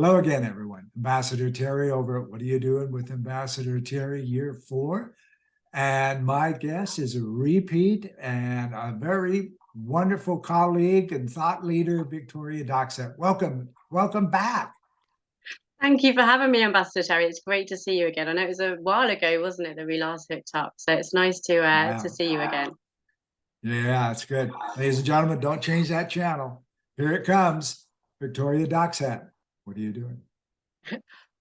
Hello again, everyone. Ambassador Terry over at What Are You Doing with Ambassador Terry, year 4. And my guest is a repeat and a very wonderful colleague and thought leader, Victoria Doxat. Welcome back. Thank you for having me, Ambassador Terry. It's great to see you again. I know it was a while ago, wasn't it, that we last hooked up? So it's nice to see you again. Yeah, it's good. Ladies and gentlemen, don't change that channel. Here it comes, Victoria Doxat. What are you doing?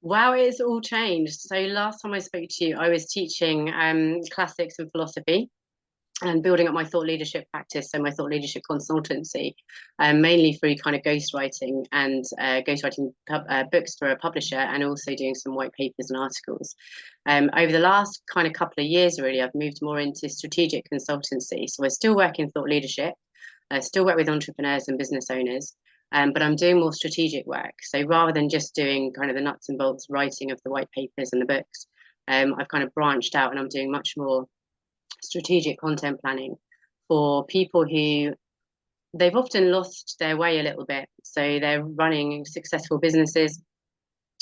Wow, it's all changed. So last time I spoke to you, I was teaching classics and philosophy and building up my thought leadership practice, so my thought leadership consultancy, mainly through kind of ghostwriting and ghostwriting books for a publisher, and also doing some white papers and articles. Over the last kind of couple of years, really, I've moved more into strategic consultancy. So I still work in thought leadership, I still work with entrepreneurs and business owners, but I'm doing more strategic work. So rather than just doing kind of the nuts and bolts writing of the white papers and the books, I've kind of branched out and I'm doing much more strategic content planning for people who they've often lost their way a little bit. So they're running successful businesses,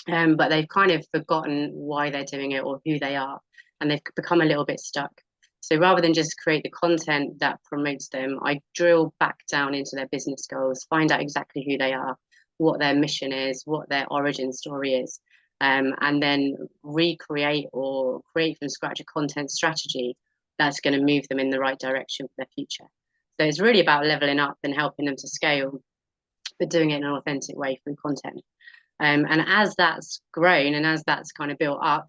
but they've kind of forgotten why they're doing it or who they are, and they've become a little bit stuck. So rather than just create the content that promotes them, I drill back down into their business goals, find out exactly who they are, what their mission is, what their origin story is, and then recreate or create from scratch a content strategy that's going to move them in the right direction for their future. So it's really about leveling up and helping them to scale, but doing it in an authentic way through content. And as that's grown and as that's kind of built up,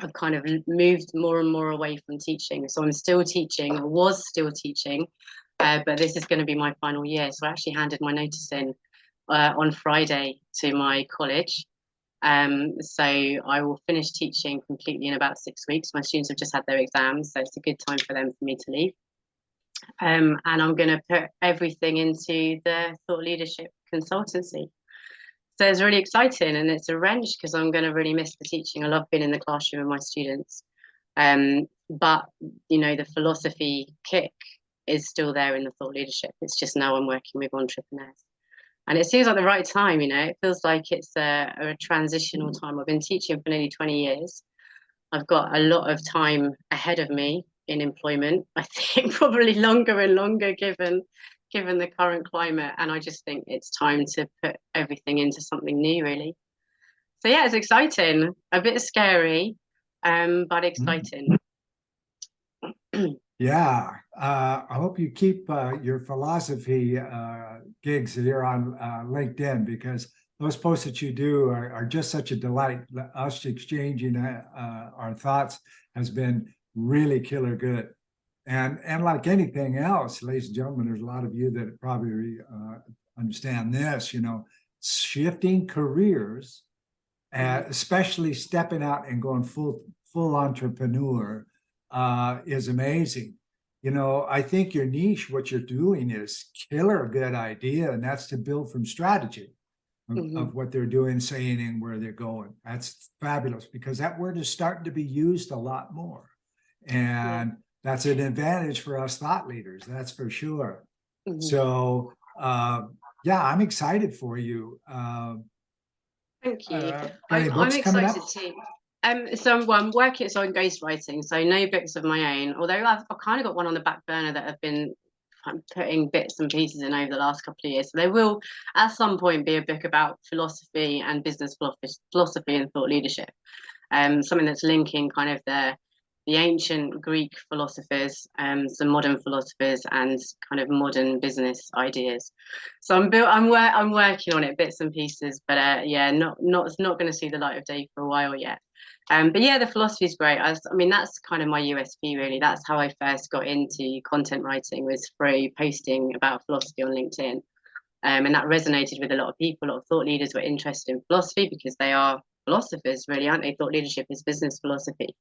I've kind of moved more and more away from teaching. So I'm still teaching, I was still teaching, but this is going to be my final year. So I actually handed my notice in on Friday to my college. So I will finish teaching completely in about 6 weeks. My students have just had their exams, so it's a good time for them for me to leave. And I'm going to put everything into the thought leadership consultancy. So it's really exciting, and it's a wrench because I'm going to really miss the teaching. I love being in the classroom with my students. But the philosophy kick is still there in the thought leadership. It's just now I'm working with entrepreneurs. And it seems like the right time, it feels like it's a transitional time. I've been teaching for nearly 20 years. I've got a lot of time ahead of me in employment. I think probably longer and longer given the current climate. And I just think it's time to put everything into something new, really. So yeah, it's exciting, a bit scary, but exciting. Yeah, I hope you keep your philosophy gigs here on LinkedIn, because those posts that you do are just such a delight. Us exchanging our thoughts has been really killer good. And like anything else, ladies and gentlemen, there's a lot of you that probably understand this, shifting careers, especially stepping out and going full entrepreneur is amazing. I think your niche, what you're doing is killer good idea, and that's to build from strategy of what they're doing, saying, and where they're going. That's fabulous, because that word is starting to be used a lot more. And that's an advantage for us thought leaders, that's for sure. So, yeah, I'm excited for you. Thank you. I'm excited too. So I'm working on ghostwriting, so no books of my own, although I've kind of got one on the back burner that I've been putting bits and pieces in over the last couple of years. So there will at some point be a book about philosophy and business philosophy and thought leadership, something that's linking kind of the ancient Greek philosophers, some modern philosophers, and kind of modern business ideas. So I'm working on it, bits and pieces, but yeah, not going to see the light of day for a while yet. But yeah, the philosophy is great. I mean, that's kind of my USP, really. That's how I first got into content writing, was through posting about philosophy on LinkedIn. And that resonated with a lot of people. A lot of thought leaders were interested in philosophy because they are philosophers, really, aren't they? Thought leadership is business philosophy.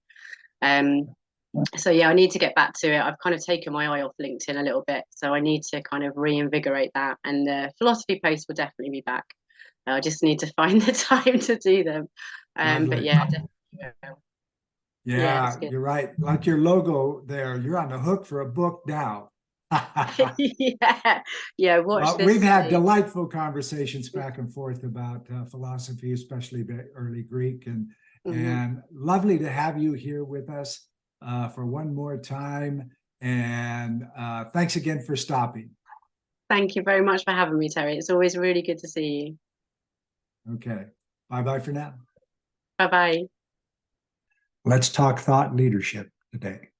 So yeah, I need to get back to it. I've kind of taken my eye off LinkedIn a little bit, so I need to kind of reinvigorate that. And the philosophy posts will definitely be back. I just need to find the time to do them. But yeah, definitely. Yeah, you're right. Like your logo there, you're on the hook for a book now. Yeah, yeah. Watch We've this had space. delightful conversations back and forth about philosophy, especially the early Greek, Mhm. and lovely to have you here with us for one more time. And thanks again for stopping. Thank you very much for having me, Terry. It's always really good to see you. Okay, bye bye for now. Bye bye. Let's talk thought leadership today.